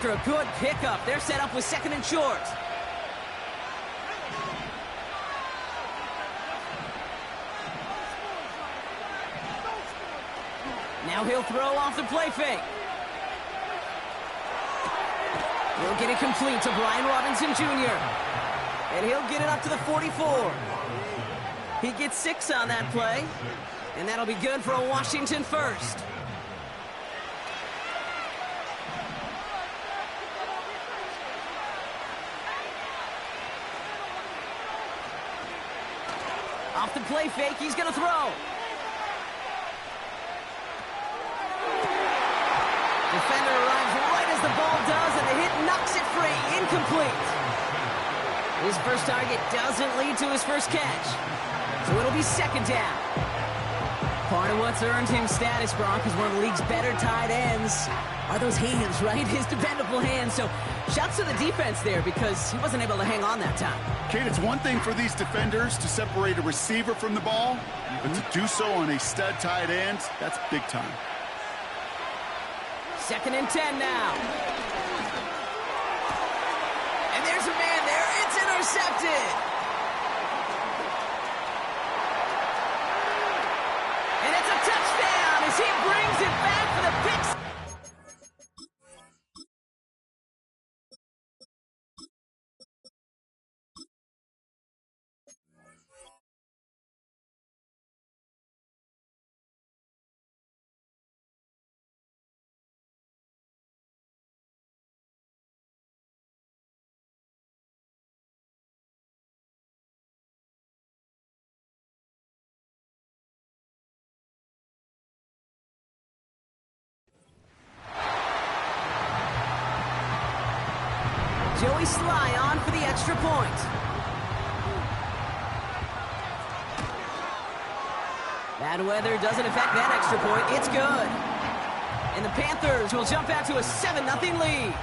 After a good pickup, they're set up with second and short. Now he'll throw off the play fake. He'll get it complete to Brian Robinson Jr. And he'll get it up to the 44. He gets 6 on that play. And that'll be good for a Washington first. Off the play fake, he's going to throw. Defender arrives right as the ball does, and the hit knocks it free. Incomplete. His first target doesn't lead to his first catch. So it'll be second down. Part of what's earned him status, Brock, is one of the league's better tight ends. Are those hands, right? His dependable hands. So shouts to the defense there because he wasn't able to hang on that time. Kate, it's one thing for these defenders to separate a receiver from the ball, but to do so on a stud tight end, that's big time. Second and 10 now. And there's a man there. It's intercepted. And it's a touchdown as he brings it back for the pick. Joey Sly on for the extra point. Bad weather doesn't affect that extra point. It's good. And the Panthers will jump out to a 7-0 lead.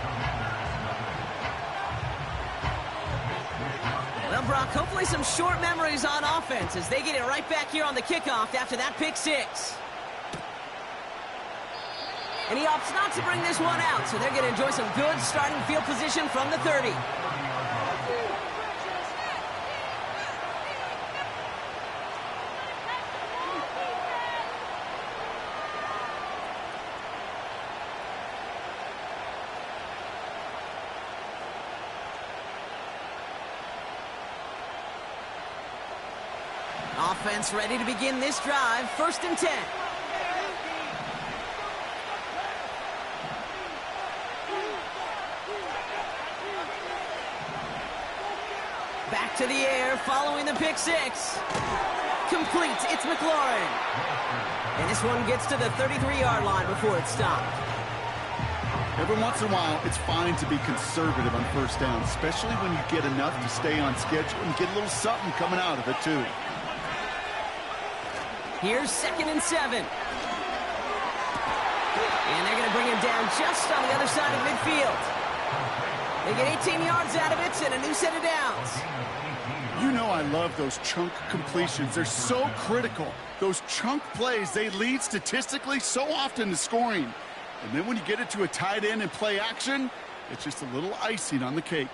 Well, Brock, hopefully some short memories on offense as they get it right back here on the kickoff after that pick 6. And he opts not to bring this one out, so they're going to enjoy some good starting field position from the 30. Offense ready to begin this drive. First and 10. Back to the air following the pick 6. Complete. It's McLaurin. And this one gets to the 33-yard line before it's stopped. Every once in a while, it's fine to be conservative on first down, especially when you get enough to stay on schedule and get a little something coming out of it, too. Here's second and 7. And they're going to bring him down just on the other side of midfield. They get 18 yards out of it and a new set of downs. You know I love those chunk completions. They're so critical. Those chunk plays, they lead statistically so often to scoring. And then when you get it to a tight end and play action, it's just a little icing on the cake.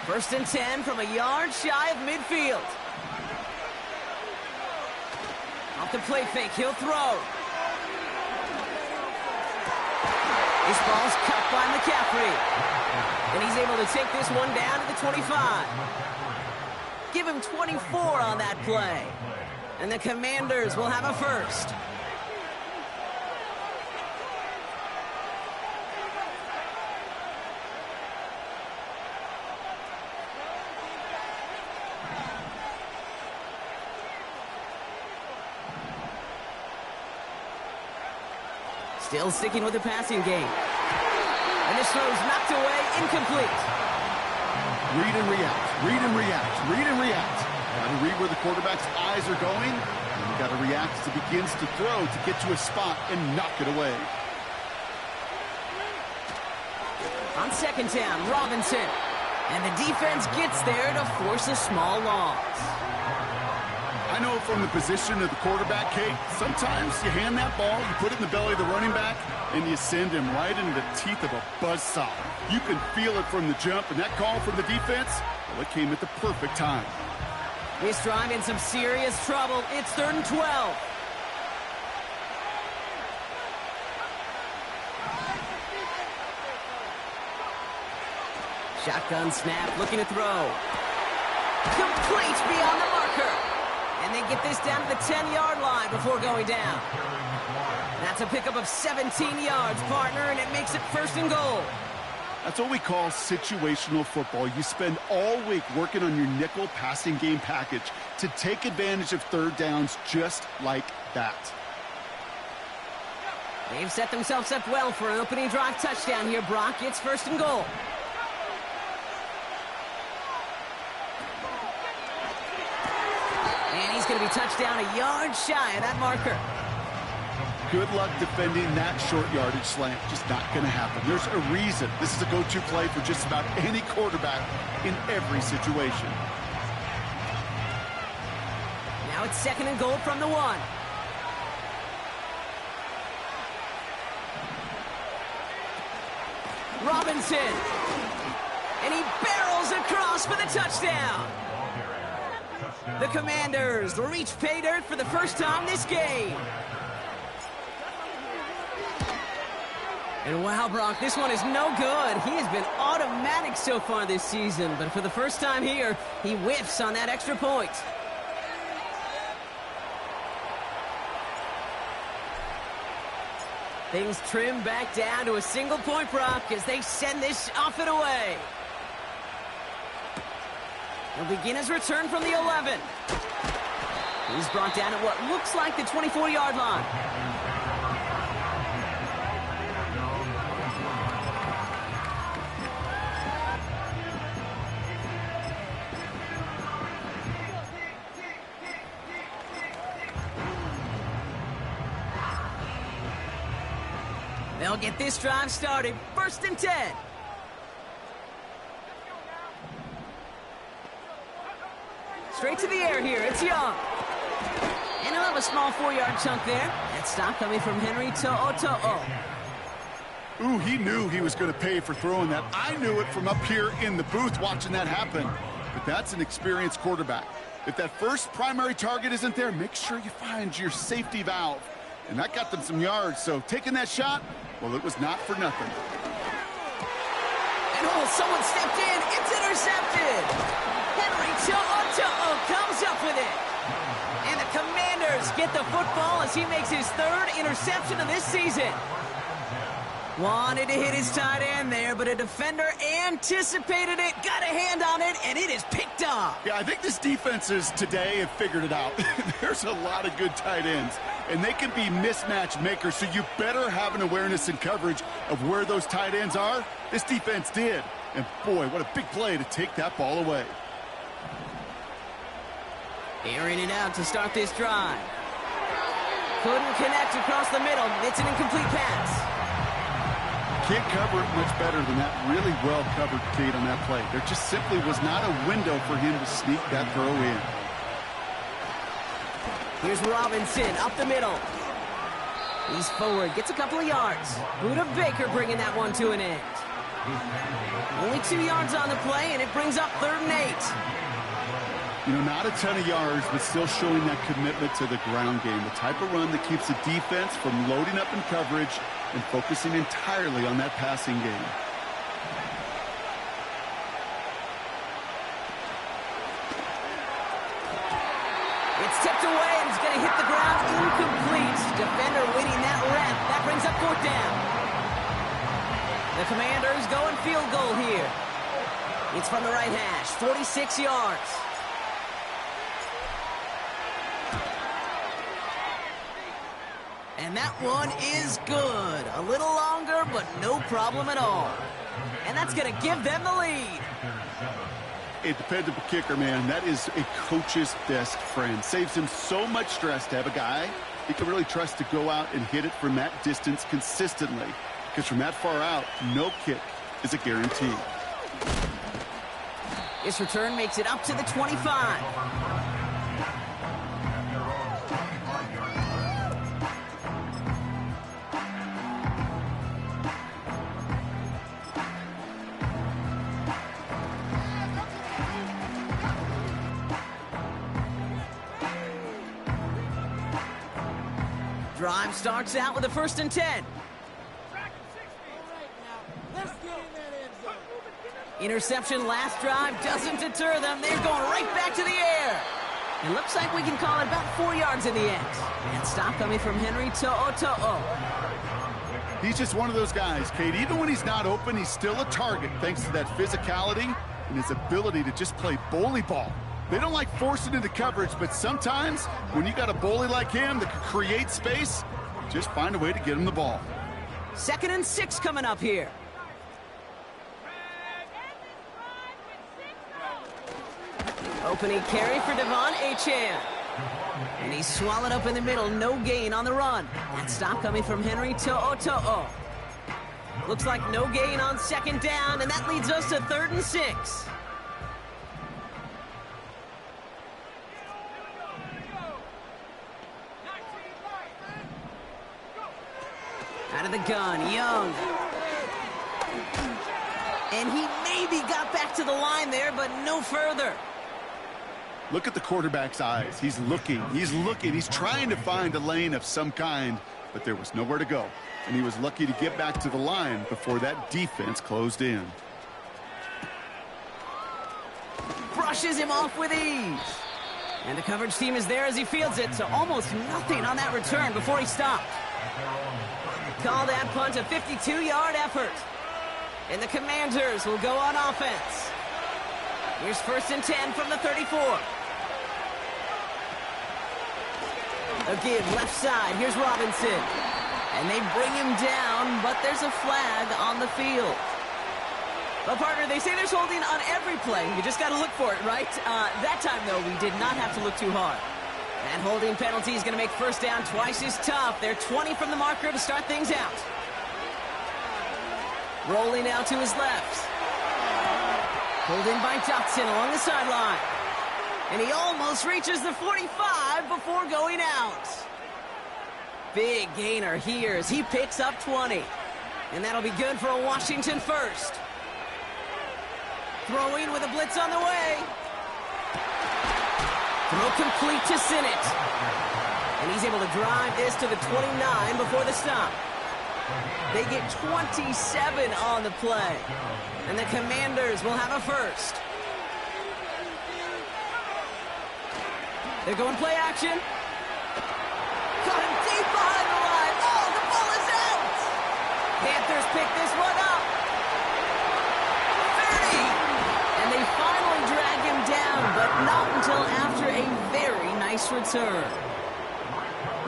First and 10 from a yard shy of midfield. Off the play fake, he'll throw. This ball's cut by McCaffrey. And he's able to take this one down to the 25. Give him 24 on that play. And the Commanders will have a first. Still sticking with the passing game. And this throw's knocked away, incomplete. Read and react, read and react, read and react. Got to read where the quarterback's eyes are going, and you got to react as he begins to throw to get to a spot and knock it away. On second down, Robinson. And the defense gets there to force a small loss. I I know from the position of the quarterback, Kate, sometimes you hand that ball, you put it in the belly of the running back, and you send him right into the teeth of a buzzsaw. You can feel it from the jump, and that call from the defense, well, it came at the perfect time. This drive in some serious trouble. It's 3rd and 12. Shotgun snap, looking to throw. Complete beyond the marker. And they get this down to the 10-yard line before going down. That's a pickup of 17 yards, partner, and it makes it 1st and goal. That's what we call situational football. You spend all week working on your nickel passing game package to take advantage of 3rd downs just like that. They've set themselves up well for an opening drive touchdown here, Brock. It's 1st and goal. And he's going to be touched down a yard shy of that marker. Good luck defending that short yardage slant. Just not going to happen. There's a reason this is a go-to play for just about any quarterback in every situation. Now it's 2nd and goal from the 1. Robinson. And he barrels across for the touchdown. The Commanders reach pay dirt for the first time this game. And wow, Brock, this one is no good. He has been automatic so far this season, but for the first time here, he whiffs on that extra point. Things trim back down to a single point, Brock, as they send this off and away. He'll begin his return from the 11. He's brought down at what looks like the 24-yard line. They'll get this drive started. 1st and 10. Straight to the air here. It's Young. And he'll have a small 4-yard chunk there. That stop coming from Henry To'o. Ooh, he knew he was going to pay for throwing that. I knew it from up here in the booth watching that happen. But that's an experienced quarterback. If that first primary target isn't there, make sure you find your safety valve. And that got them some yards, so taking that shot, well, it was not for nothing. And oh, someone stepped in. It's intercepted. Henry To'o comes up with it. And the Commanders get the football as he makes his 3rd interception of this season. Wanted to hit his tight end there, but a defender anticipated it, got a hand on it, and it is picked off. Yeah, I think this defenses today have figured it out. There's a lot of good tight ends, and they can be mismatch makers, so you better have an awareness and coverage of where those tight ends are. This defense did. And boy, what a big play to take that ball away. Airing it out to start this drive. Couldn't connect across the middle. It's an incomplete pass. Can't cover it much better than that. Really well covered, Kate, on that play. There just simply was not a window for him to sneak that throw in. Here's Robinson up the middle. He's forward, gets a couple of yards. Buda Baker bringing that one to an end. Only 2 yards on the play, and it brings up 3rd and 8. You know, not a ton of yards, but still showing that commitment to the ground game. The type of run that keeps the defense from loading up in coverage and focusing entirely on that passing game. It's tipped away, and it's going to hit the ground incomplete. Defender winning that rep. That brings up 4th down. The Commanders going field goal here. It's from the right hash, 46 yards. And that one is good. A little longer, but no problem at all. And that's going to give them the lead. A dependable kicker, man. That is a coach's best friend. Saves him so much stress to have a guy he can really trust to go out and hit it from that distance consistently. Because from that far out, no kick is a guarantee. This return makes it up to the 25. Drive starts out with a 1st and 10. Interception last drive doesn't deter them. They're going right back to the air. It looks like we can call it about 4 yards in the end. And stop coming from Henry To'o. He's just one of those guys, Kate. Even when he's not open, he's still a target thanks to that physicality and his ability to just play bully ball. They don't like forcing into coverage, but sometimes when you got a bully like him that can create space, just find a way to get him the ball. 2nd and 6 coming up here. Opening carry for Devon Achane. And he's swallowed up in the middle. No gain on the run. That stop coming from Henry To'o. Looks like no gain on 2nd down, and that leads us to 3rd and 6. Out of the gun, Young. And he maybe got back to the line there, but no further. Look at the quarterback's eyes. He's looking. He's trying to find a lane of some kind, but there was nowhere to go. And he was lucky to get back to the line before that defense closed in. Brushes him off with ease. And the coverage team is there as he fields it, so almost nothing on that return before he stopped. Call that punt a 52-yard effort. And the Commanders will go on offense. Here's 1st and 10 from the 34. A give left side. Here's Robinson. And they bring him down, but there's a flag on the field. Well, partner, they say there's holding on every play. You just got to look for it, right? That time, though, we did not have to look too hard. That holding penalty is going to make 1st down twice as tough. They're 20 from the marker to start things out. Rolling out to his left. Holding by Dotson along the sideline. And he almost reaches the 45 before going out. Big gainer here as he picks up 20. And that'll be good for a Washington 1st. Throwing with a blitz on the way. Throw complete to Sinnott. And he's able to drive this to the 29 before the stop. They get 27 on the play. And the Commanders will have a 1st. They're going play action. Got him deep behind the line. Oh, the ball is out. Panthers pick this one up. 30. And they finally drag him down, but not until after a very nice return.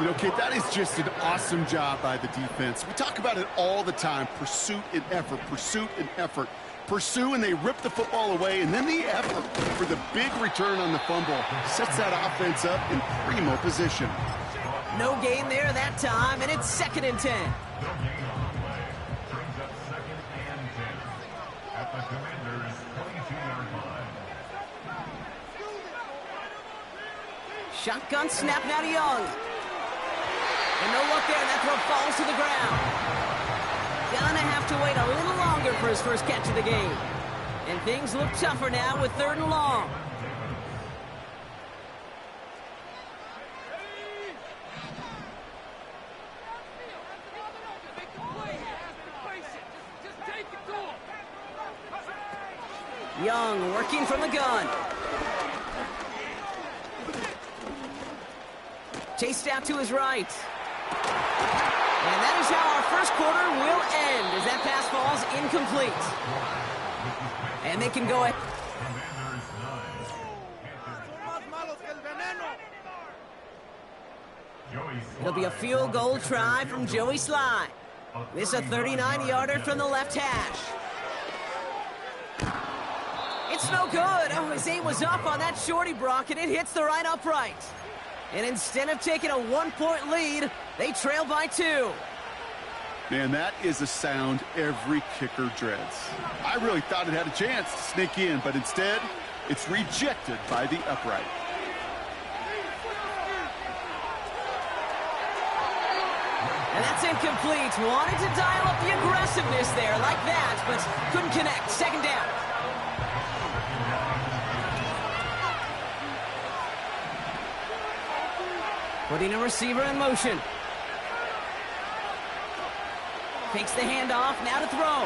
You know, Kate, that is just an awesome job by the defense. We talk about it all the time. Pursuit and effort, pursuit and effort. Pursue, and they rip the football away, and then the effort for the big return on the fumble sets that offense up in primo position. No gain there that time, and it's 2nd and 10. Shotgun snap now to Young. And no look there, and that throw falls to the ground. Gonna have to wait a little longer for his 1st catch of the game. And things look tougher now with 3rd and long. Young working from the gun. Chased out to his right. And that is how our 1st quarter will end as that pass falls incomplete. And they can go ahead. It'll be a field goal try from Joey Slye. This a 39-yarder from the left hash. It's no good. Oh, his aim was up on that shorty, Brock, and it hits the right upright. And instead of taking a 1-point lead, they trail by 2. Man, that is a sound every kicker dreads. I really thought it had a chance to sneak in, but instead, it's rejected by the upright. And that's incomplete. Wanted to dial up the aggressiveness there like that, but couldn't connect. 2nd down. Putting a receiver in motion. Fakes the handoff, now to throw.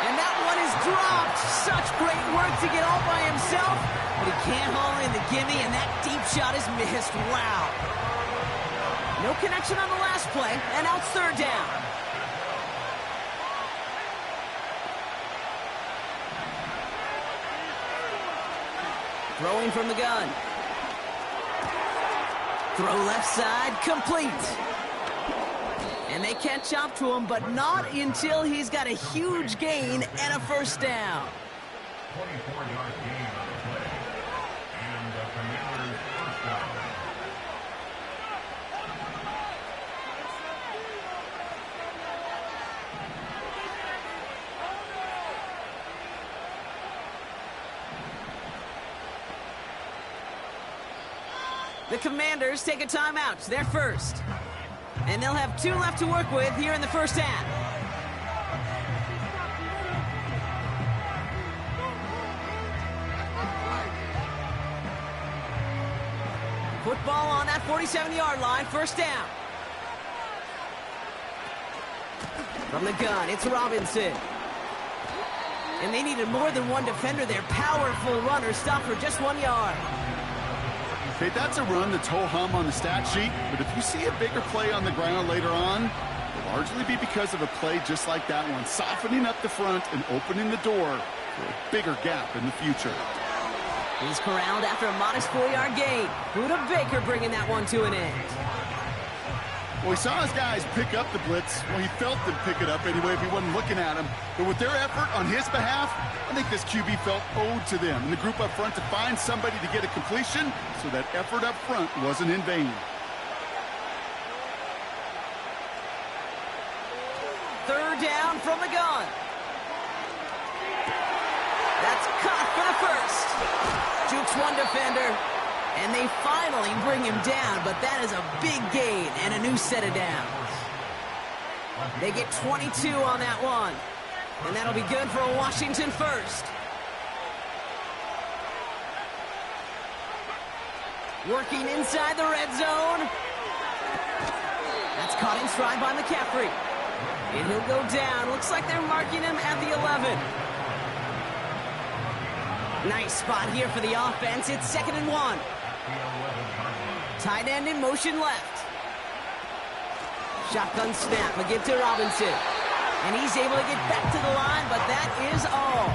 And that one is dropped. Such great work to get all by himself, but he can't haul in the gimme, and that deep shot is missed. Wow. No connection on the last play, and now it's third down. Throwing from the gun. Throw left side, complete. And they catch up to him, but not until he's got a huge gain and a first down. 24-yard gain on the play. And the Commanders' first down. The Commanders take a timeout. They're first. And they'll have 2 left to work with here in the first half. Football on that 47-yard line, first down. From the gun, it's Robinson. And they needed more than one defender there. Powerful runner, stopped for just 1 yard. Okay, that's a run that's ho-hum on the stat sheet, but if you see a bigger play on the ground later on, it'll largely be because of a play just like that one, softening up the front and opening the door for a bigger gap in the future. He's corralled after a modest 4-yard gain. Budda Baker bringing that one to an end. Well, he saw his guys pick up the blitz. Well, he felt them pick it up anyway if he wasn't looking at him. But with their effort on his behalf, I think this QB felt owed to them and the group up front to find somebody to get a completion, so that effort up front wasn't in vain. Third down from the gun. That's caught for the first. Jukes one defender. And they finally bring him down, but that is a big gain and a new set of downs. They get 22 on that one. And that'll be good for a Washington first. Working inside the red zone. That's caught in stride by McCaffrey. And he'll go down. Looks like they're marking him at the 11. Nice spot here for the offense. It's 2nd and 1. Tight end in motion left. Shotgun snap, again to Robinson. And he's able to get back to the line, but that is all.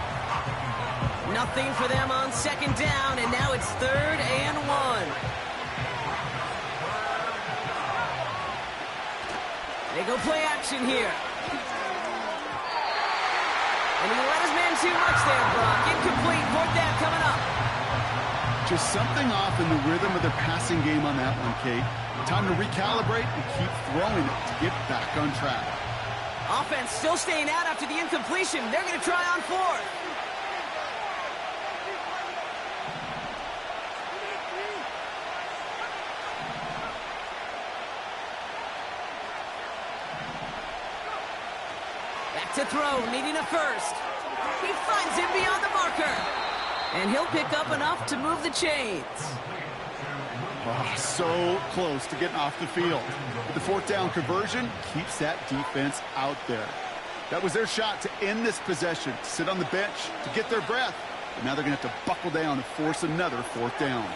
Nothing for them on 2nd down, and now it's 3rd and 1. They go play action here. And he let his man too much there, Brock. Incomplete, 4th down coming up. Just something off in the rhythm of their passing game on that one, Kate. Time to recalibrate and keep throwing it to get back on track. Offense still staying out after the incompletion. They're going to try on 4th. Back to throw, needing a first. He finds him beyond the marker. And he'll pick up enough to move the chains. Oh, so close to getting off the field. But the 4th down conversion keeps that defense out there. That was their shot to end this possession, to sit on the bench, to get their breath. But now they're going to have to buckle down and force another 4th down.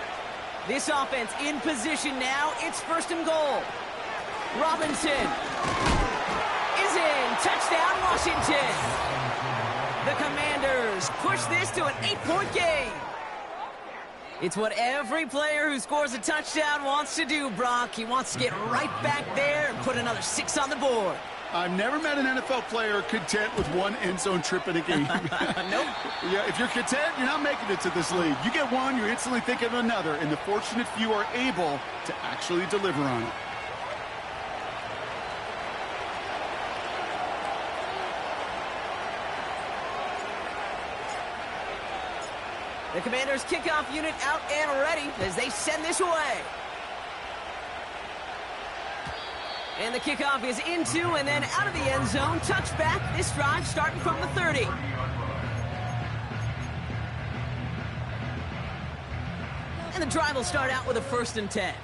This offense in position now. It's 1st and goal. Robinson is in. Touchdown, Washington. The Commanders push this to an 8-point game. It's what every player who scores a touchdown wants to do, Brock. He wants to get right back there and put another 6 on the board. I've never met an NFL player content with one end zone trip in a game. Nope. Yeah, if you're content, you're not making it to this league. You get one, you're instantly thinking of another, and the fortunate few are able to actually deliver on it. The Commanders' kickoff unit out and ready as they send this away. And the kickoff is into and then out of the end zone. Touchback, this drive starting from the 30. And the drive will start out with a 1st and 10.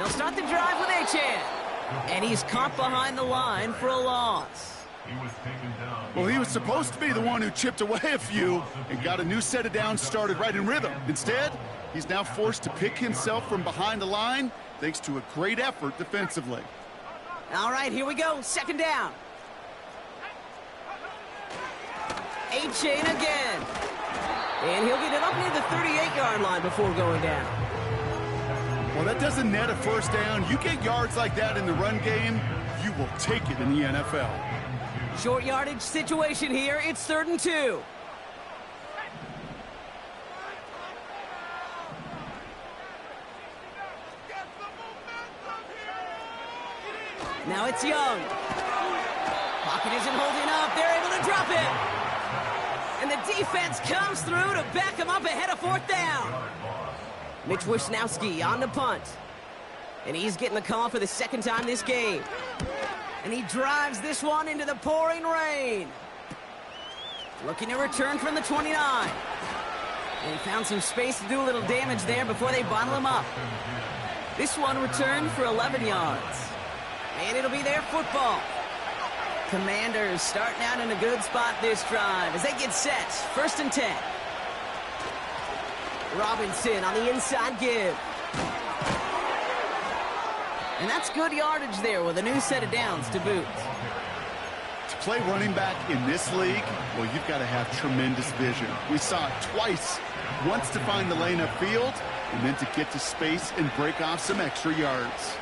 They'll start the drive with Achane. And he's caught behind the line for a loss. Well, he was supposed to be the one who chipped away a few and got a new set of downs started right in rhythm. Instead, he's now forced to pick himself from behind the line thanks to a great effort defensively. All right, here we go. Second down. Achane again. And he'll get it up near the 38-yard line before going down. Well, that doesn't net a first down. You get yards like that in the run game, you will take it in the NFL. Short yardage situation here. It's 3rd and 2. Now it's Young. Pocket isn't holding up. They're able to drop it. And the defense comes through to back him up ahead of 4th down. Mitch Wisnowski on the punt. And he's getting the call for the 2nd time this game. And he drives this one into the pouring rain. Looking to return from the 29. And he found some space to do a little damage there before they bottle him up. This one returned for 11 yards. And it'll be their football. Commanders starting out in a good spot this drive as they get set. 1st and 10. Robinson on the inside give. And that's good yardage there with a new set of downs to boot. To play running back in this league, well, you've got to have tremendous vision. We saw it twice. Once to find the lane upfield, and then to get to space and break off some extra yards.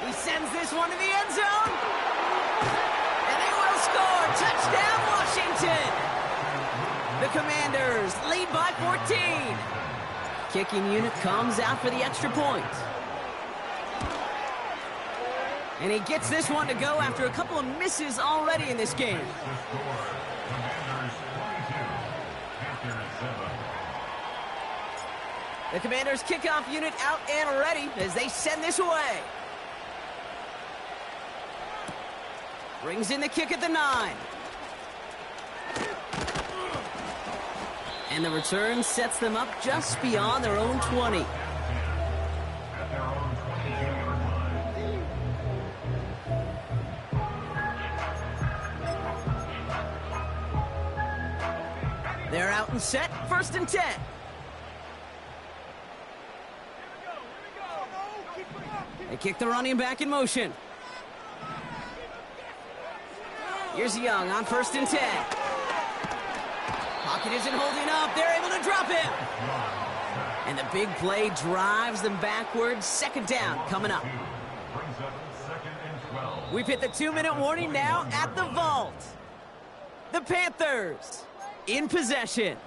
He sends this one to the end zone. And they will score. Touchdown, Washington. The Commanders lead by 14. Kicking unit comes out for the extra point. And he gets this one to go after a couple of misses already in this game. The Commanders kickoff unit out and ready as they send this away. Brings in the kick at the 9. And the return sets them up just beyond their own 20. They're out and set. 1st and 10. They kick the running back in motion. Here's Young on 1st and 10. Pocket isn't holding up. They're able to drop him. And the big play drives them backwards. 2nd down coming up. We've hit the 2-minute warning now at the vault. The Panthers in possession.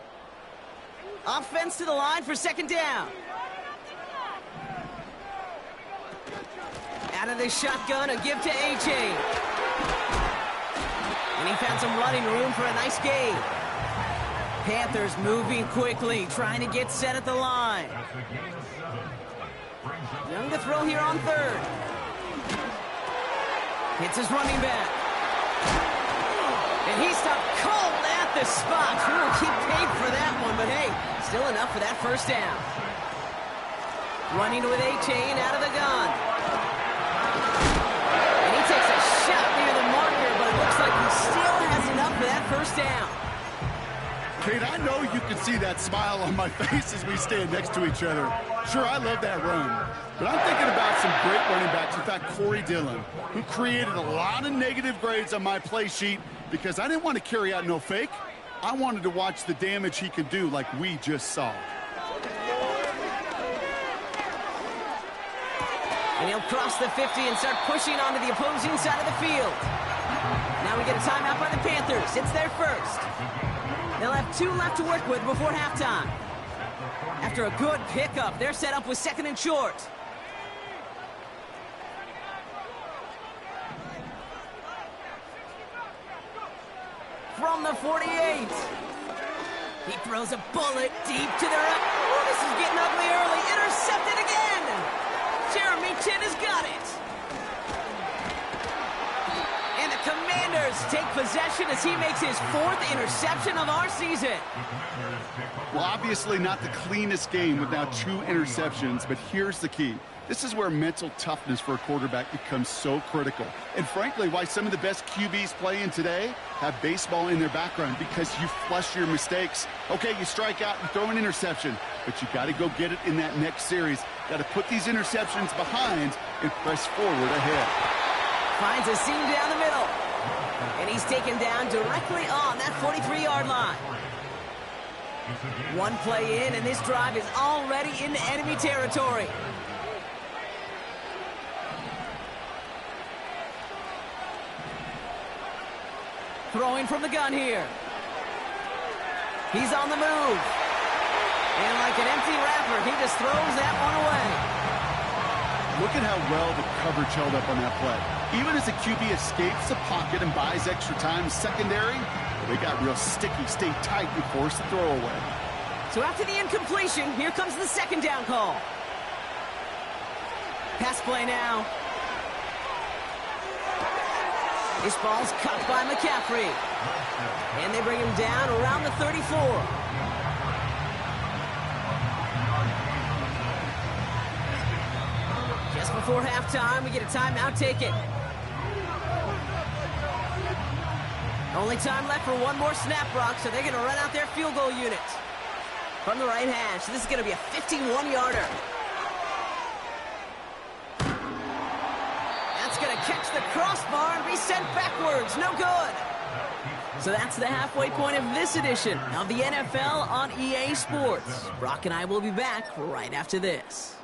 Offense to the line for 2nd down. Out of the shotgun, a give to Achane. And he found some running room for a nice gain. Panthers moving quickly, trying to get set at the line. Young to throw here on 3rd. Hits his running back. And he stopped cold at the spot. He will keep paid for that one, but hey, still enough for that 1st down. Running with Achane out of the gun. And he takes a shot near the marker, but it looks like he still has enough for that 1st down. Kate, I know you can see that smile on my face as we stand next to each other. Sure, I love that run. But I'm thinking about some great running backs. In fact, Corey Dillon, who created a lot of negative grades on my play sheet because I didn't want to carry out no fake. I wanted to watch the damage he could do like we just saw. And he'll cross the 50 and start pushing onto the opposing side of the field. Now we get a timeout by the Panthers. It's their first. They'll have 2 left to work with before halftime. After a good pickup, they're set up with 2nd and short. From the 48. He throws a bullet deep to the right. Oh, this is getting ugly early. Intercepted again. Jeremy Chinn has got it. And the Commanders Commanders take possession as he makes his 4th interception of our season. Well, obviously not the cleanest game with now 2 interceptions, but here's the key. This is where mental toughness for a quarterback becomes so critical. And frankly, why some of the best QBs playing today have baseball in their background, because you flush your mistakes. Okay, you strike out and throw an interception, but you got to go get it in that next series. Got to put these interceptions behind and press forward ahead. Finds a seam down the middle. And he's taken down directly on that 43-yard line. One play in, and this drive is already into enemy territory. Throwing from the gun here. He's on the move. And like an empty wrapper, he just throws that one away. Look at how well the coverage held up on that play. Even as the QB escapes the pocket and buys extra time secondary, they got real sticky, stayed tight, and forced the throw away. So after the incompletion, here comes the 2nd down call. Pass play now. This ball's cut by McCaffrey. And they bring him down around the 34. Just before halftime, we get a timeout taken. Only time left for one more snap, Brock, so they're going to run out their field goal unit. From the right hash, so this is going to be a 51-yarder. Catch the crossbar and be sent backwards. No good. So that's the halfway point of this edition of the NFL on EA Sports. Brock and I will be back right after this.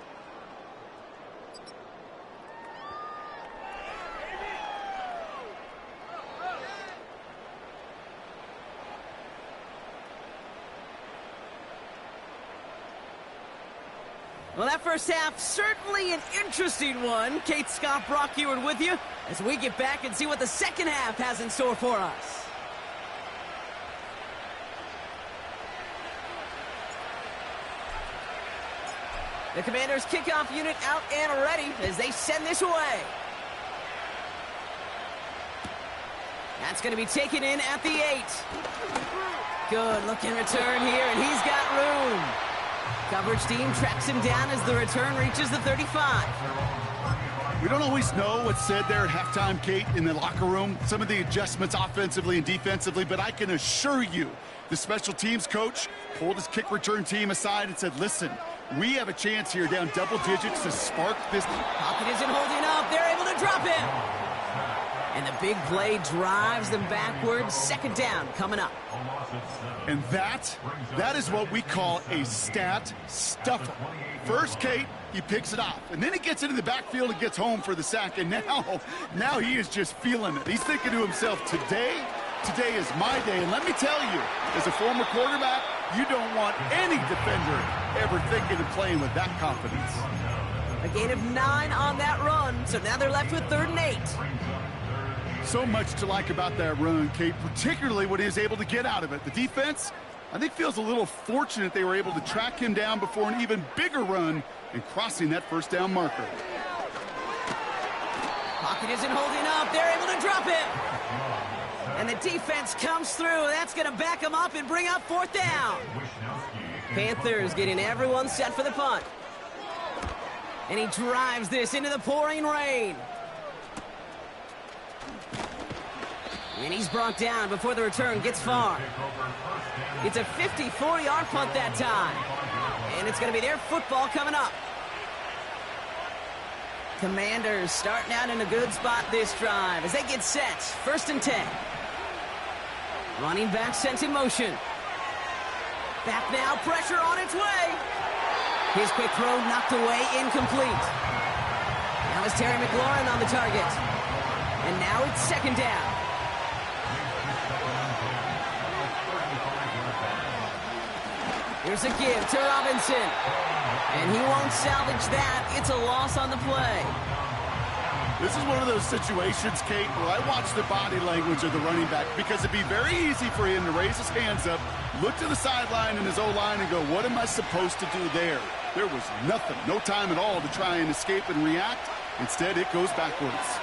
Well, that first half, certainly an interesting one. Kate, Scott, Brock Eward with you as we get back and see what the second half has in store for us. The Commanders' kickoff unit out and ready as they send this away. That's going to be taken in at the 8. Good looking return here, and he's got room. Coverage team tracks him down as the return reaches the 35. We don't always know what's said there at halftime, Kate, in the locker room. Some of the adjustments offensively and defensively, but I can assure you the special teams coach pulled his kick return team aside and said, listen, we have a chance here down double digits to spark this. Pocket isn't holding up. They're able to drop him. And the big play drives them backwards. 2nd down coming up. And that is what we call a stat stuffer. First, Kate, he picks it off, and then he gets into the backfield and gets home for the sack, and now he is just feeling it. He's thinking to himself, today is my day. And let me tell you, as a former quarterback, you don't want any defender ever thinking of playing with that confidence. A gain of 9 on that run, so now they're left with 3rd and 8. So much to like about that run, Kate, particularly what he was able to get out of it. The defense, I think, feels a little fortunate they were able to track him down before an even bigger run and crossing that 1st down marker. Pocket isn't holding up. They're able to drop it. And the defense comes through. That's going to back them up and bring up 4th down. Panthers getting everyone set for the punt. And he drives this into the pouring rain. And he's brought down before the return gets far. It's a 54-yard punt that time. And it's going to be their football coming up. Commanders starting out in a good spot this drive as they get set. 1st and 10. Running back sent in motion. Back now, pressure on its way. His quick throw knocked away, incomplete. Now it's Terry McLaurin on the target. And now it's 2nd down. Here's a give to Robinson. And he won't salvage that. It's a loss on the play. This is one of those situations, Kate, where I watch the body language of the running back, because it'd be very easy for him to raise his hands up, look to the sideline in his O-line and go, what am I supposed to do there? There was nothing, no time at all to try and escape and react. Instead, it goes backwards.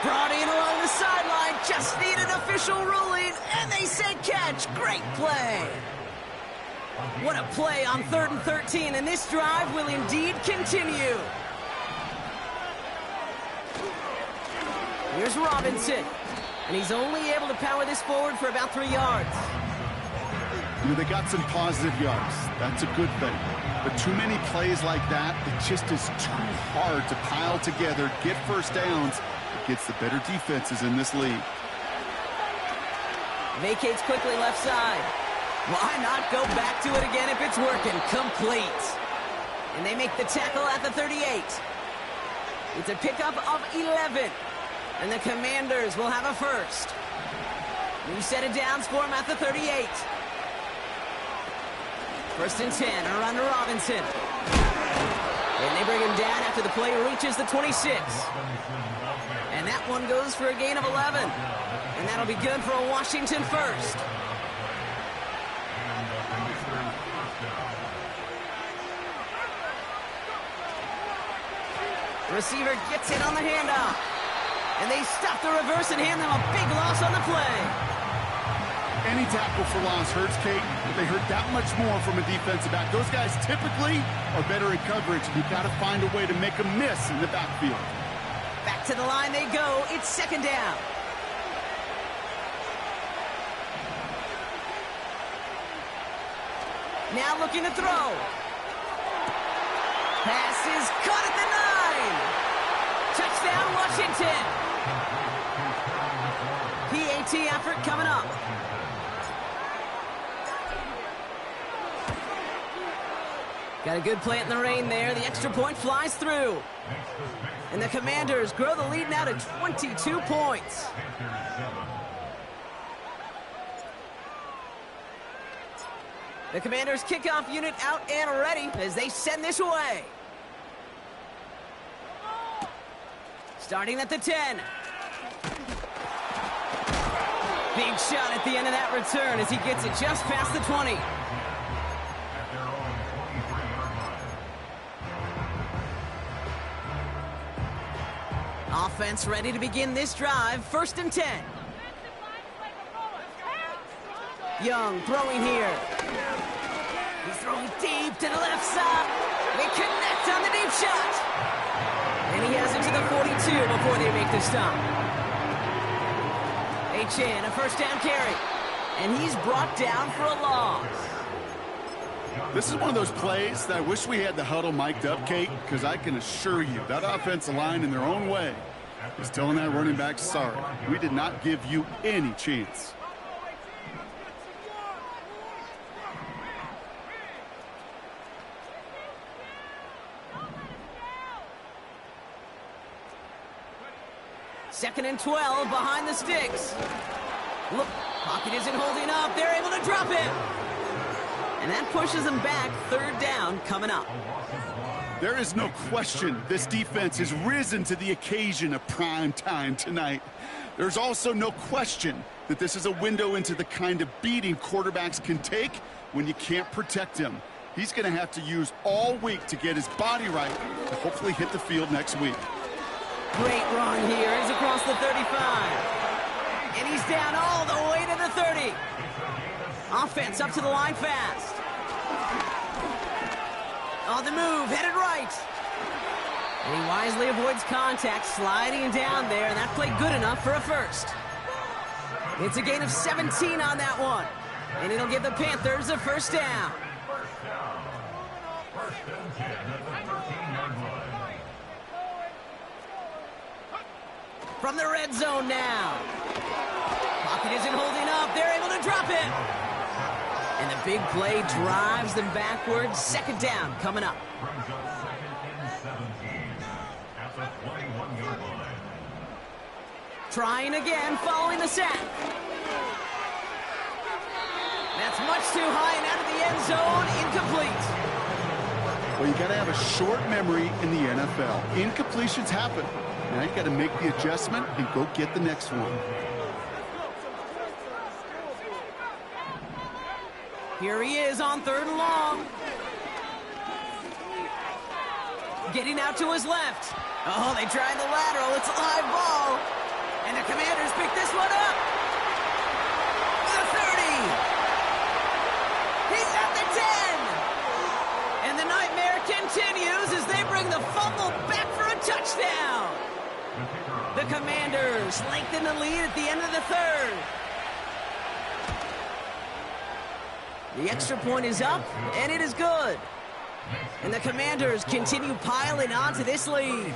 Brought in along the sideline, just need an official ruling, and they said catch. Great play. What a play on 3rd and 13, and this drive will indeed continue. Here's Robinson, and he's only able to power this forward for about 3 yards. You know, they got some positive yards. That's a good thing. But too many plays like that, it just is too hard to pile together, get first downs against the better defenses in this league. Vacates quickly left side. Why not go back to it again if it's working? Complete. And they make the tackle at the 38. It's a pickup of 11. And the Commanders will have a first. New set of downs for him at the 38. 1st and 10, around to Robinson. And they bring him down after the play reaches the 26. And that one goes for a gain of 11. And that'll be good for a Washington first. The receiver gets in on the handoff. And they stop the reverse and hand them a big loss on the play. Any tackle for loss hurts, Kate, but they hurt that much more from a defensive back. Those guys typically are better in coverage. You've got to find a way to make them miss in the backfield. Back to the line they go. It's 2nd down. Now looking to throw. Pass is caught at the 9. Touchdown, Washington. PAT effort coming up. Got a good plant in the rain there. The extra point flies through. And the Commanders grow the lead now to 22 points. The Commanders' kickoff unit out and ready as they send this away. Starting at the 10. Big shot at the end of that return as he gets it just past the 20. Offense ready to begin this drive. 1st and 10. Young throwing here. He's throwing deep to the left side. They connect on the deep shot. And he has it to the 42 before they make the stop. Achane, a 1st down carry. And he's brought down for a loss. This is one of those plays that I wish we had the huddle mic'd up, Kate, because I can assure you that offensive line in their own way is telling that running back, sorry, we did not give you any chance. Second and 12 behind the sticks. Look, pocket isn't holding up. They're able to drop it. And that pushes them back. 3rd down coming up. There is no question this defense has risen to the occasion of prime time tonight. There's also no question that this is a window into the kind of beating quarterbacks can take when you can't protect him. He's going to have to use all week to get his body right to hopefully hit the field next week. Great run here. He's across the 35. And he's down all the way to the 30. Offense up to the line fast. On the move, headed right. And he wisely avoids contact, sliding down there, and that played good enough for a first. It's a gain of 17 on that one. And it'll give the Panthers a 1st down. From the red zone now. Pocket isn't holding up. They're able to drop it. And the big play drives them backwards. 2nd down coming up. Trying again, following the sack. That's much too high and out of the end zone. Incomplete. Well, you got to have a short memory in the NFL. Incompletions happen. Now you got to make the adjustment and go get the next one. Here he is on 3rd and long. Getting out to his left. Oh, they tried the lateral. It's a live ball. And the Commanders pick this one up. The 30. He's at the 10. And the nightmare continues as they bring the fumble back for a touchdown. The Commanders lengthen the lead at the end of the third. The extra point is up, and it is good. And the Commanders continue piling on to this lead.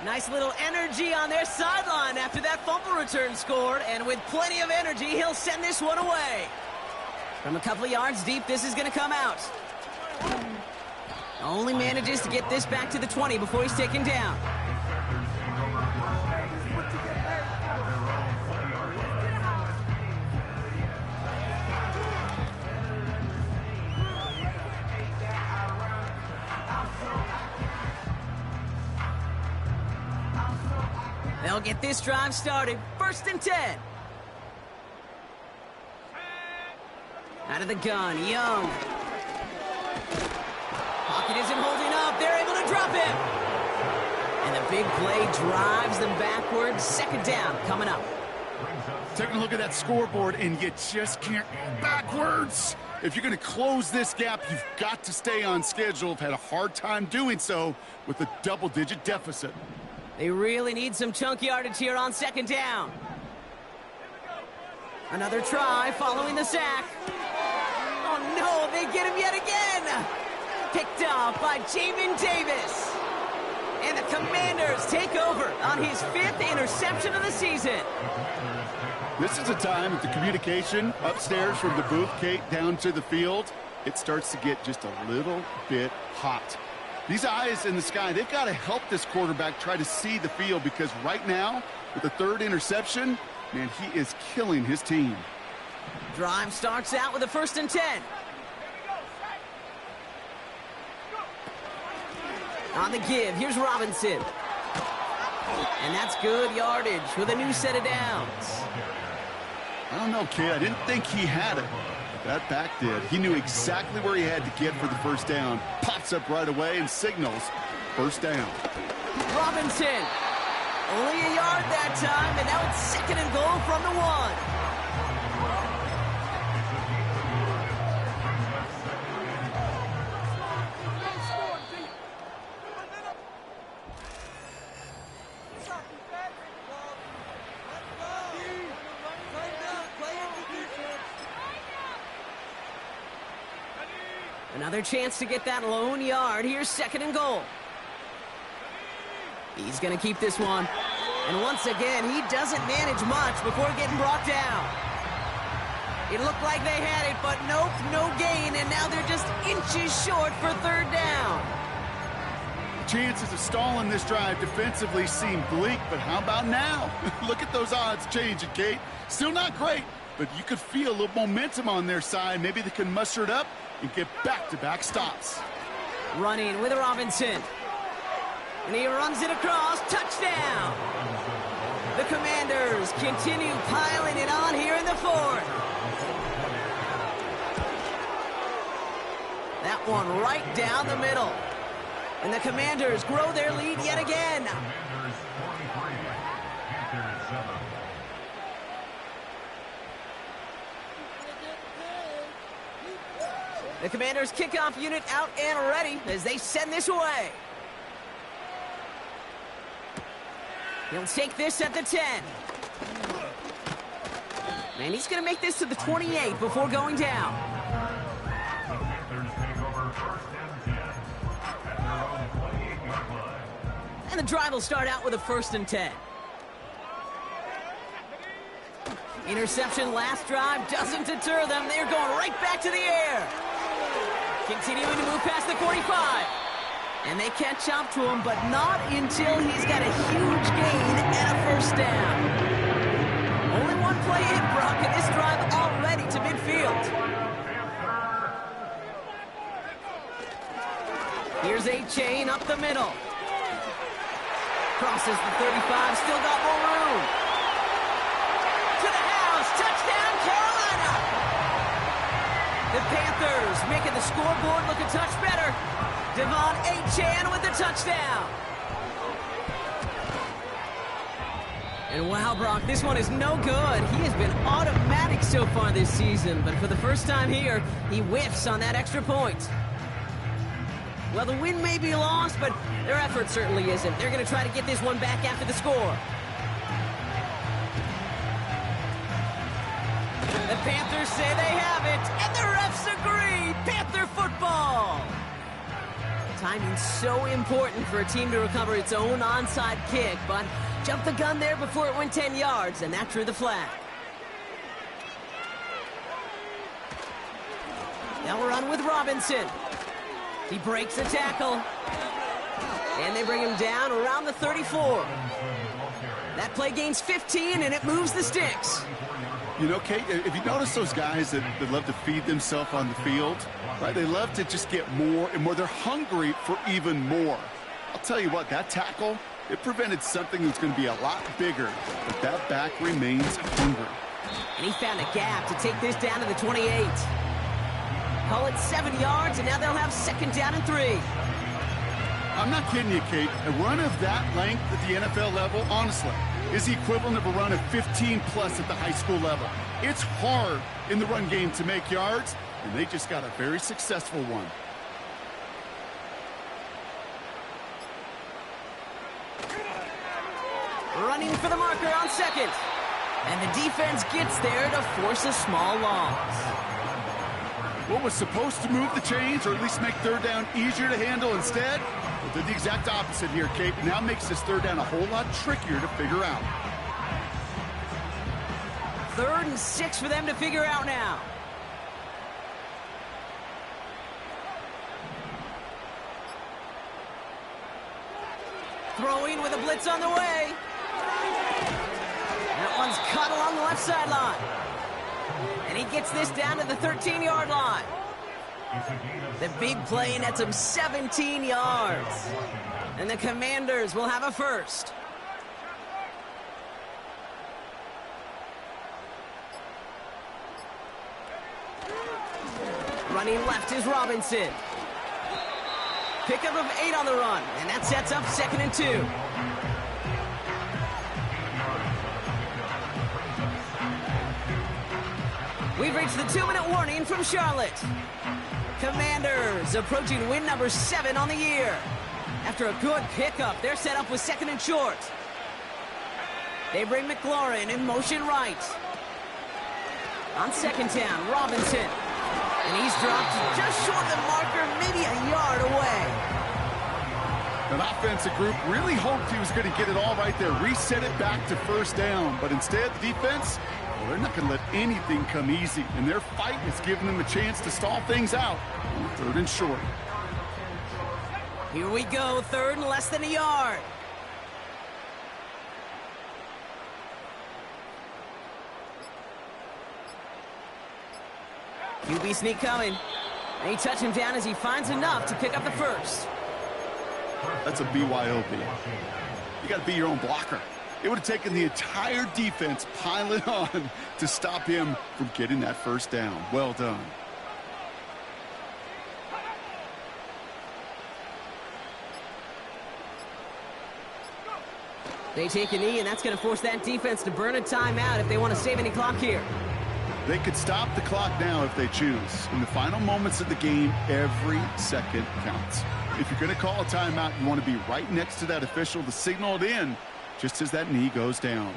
Nice little energy on their sideline after that fumble return scored, and with plenty of energy, he'll send this one away. From a couple of yards deep, this is going to come out. Only manages to get this back to the 20 before he's taken down. They'll get this drive started. 1st and 10. Out of the gun, Young. Pocket isn't holding up. They're able to drop him. And the big play drives them backwards. 2nd down coming up. Taking a look at that scoreboard, and you just can't backwards. If you're going to close this gap, you've got to stay on schedule. Have had a hard time doing so with a double-digit deficit. They really need some chunk yardage here on 2nd down. Another try following the sack. Oh no, they get him yet again. Picked up by Jamin Davis. And the Commanders take over on his 5th interception of the season. This is a time that the communication upstairs from the booth, Kate, down to the field, it starts to get just a little bit hot. These eyes in the sky, they've got to help this quarterback try to see the field, because right now, with the 3rd interception, man, he is killing his team. Drive starts out with a 1st and 10. On the give, here's Robinson. And that's good yardage with a new set of downs. I don't know, Kate, I didn't think he had it. That back did. He knew exactly where he had to get for the 1st down. Pops up right away and signals 1st down. Robinson. Only a yard that time, and now it's 2nd and goal from the 1. Another chance to get that lone yard. Here's 2nd and goal. He's going to keep this one. And once again, he doesn't manage much before getting brought down. It looked like they had it, but nope, no gain, and now they're just inches short for 3rd down. Chances of stalling this drive defensively seem bleak, but how about now? Look at those odds changing, Kate. Still not great, but you could feel a little momentum on their side. Maybe they can muster it up and get back-to-back stops. Running with Robinson. And he runs it across. Touchdown! The Commanders continue piling it on here in the 4th. That one right down the middle. And the Commanders grow their lead yet again. The Commanders' kickoff unit out and ready as they send this away. He'll take this at the 10. And he's going to make this to the 28 before going down. And the drive will start out with a 1st and 10. Interception last drive doesn't deter them. They're going right back to the air. Continuing to move past the 45. And they catch up to him, but not until he's got a huge gain and a 1st down. Only one play hit, Brock, and this drive already to midfield. Here's A-Chain up the middle. Crosses the 35, still got more room. To the house, touchdown, Carolina! The Panthers making the scoreboard look a touch better. Devon Achane with the touchdown. And wow, Brock, this one is no good. He has been automatic so far this season, but for the first time here, he whiffs on that extra point. Well, the win may be lost, but their effort certainly isn't. They're going to try to get this one back after the score. The Panthers say they have it, and the refs agree. Panther football. Timing's so important for a team to recover its own onside kick, but jumped the gun there before it went 10 yards, and that drew the flag. They'll run with Robinson. He breaks the tackle. And they bring him down around the 34. That play gains 15, and it moves the sticks. You know, Kate, if you notice those guys that love to feed themselves on the field, right? They love to just get more and more. They're hungry for even more. I'll tell you what, that tackle, it prevented something that's going to be a lot bigger, but that back remains hungry. And he found a gap to take this down to the 28. Call it 7 yards, and now they'll have second down and 3. I'm not kidding you, Kate. A run of that length at the NFL level, honestly, is the equivalent of a run of 15-plus at the high school level. It's hard in the run game to make yards, and they just got a very successful one. Running for the marker on second. And the defense gets there to force a small loss. What was supposed to move the chains, or at least make third down easier to handle instead, well, did the exact opposite here, Kate. Now makes this third down a whole lot trickier to figure out. 3rd and 6 for them to figure out now. Throwing with a blitz on the way. That one's cut along the left sideline. And he gets this down to the 13-yard line. The big play nets him 17 yards. And the Commanders will have a first. Running left is Robinson. Pickup of 8 on the run, and that sets up 2nd and 2. We've reached the 2-minute warning from Charlotte. Commanders approaching win number 7 on the year. After a good pickup, they're set up with 2nd and short. They bring McLaurin in motion right. On 2nd down, Robinson. And he's dropped just short of the marker, maybe a yard away. That offensive group really hoped he was going to get it all right there, reset it back to 1st down. But instead, the defense, well, they're not going to let anything come easy. And their fight is giving them a chance to stall things out on 3rd and short. Here we go, 3rd and less than a yard. QB sneak coming. And he touched him down as he finds enough to pick up the first. That's a BYOB. You got to be your own blocker. It would have taken the entire defense piling on to stop him from getting that 1st down. Well done. They take a knee, and that's going to force that defense to burn a timeout if they want to save any clock here. They could stop the clock now if they choose. In the final moments of the game, every second counts. If you're going to call a timeout, you want to be right next to that official to signal it in just as that knee goes down.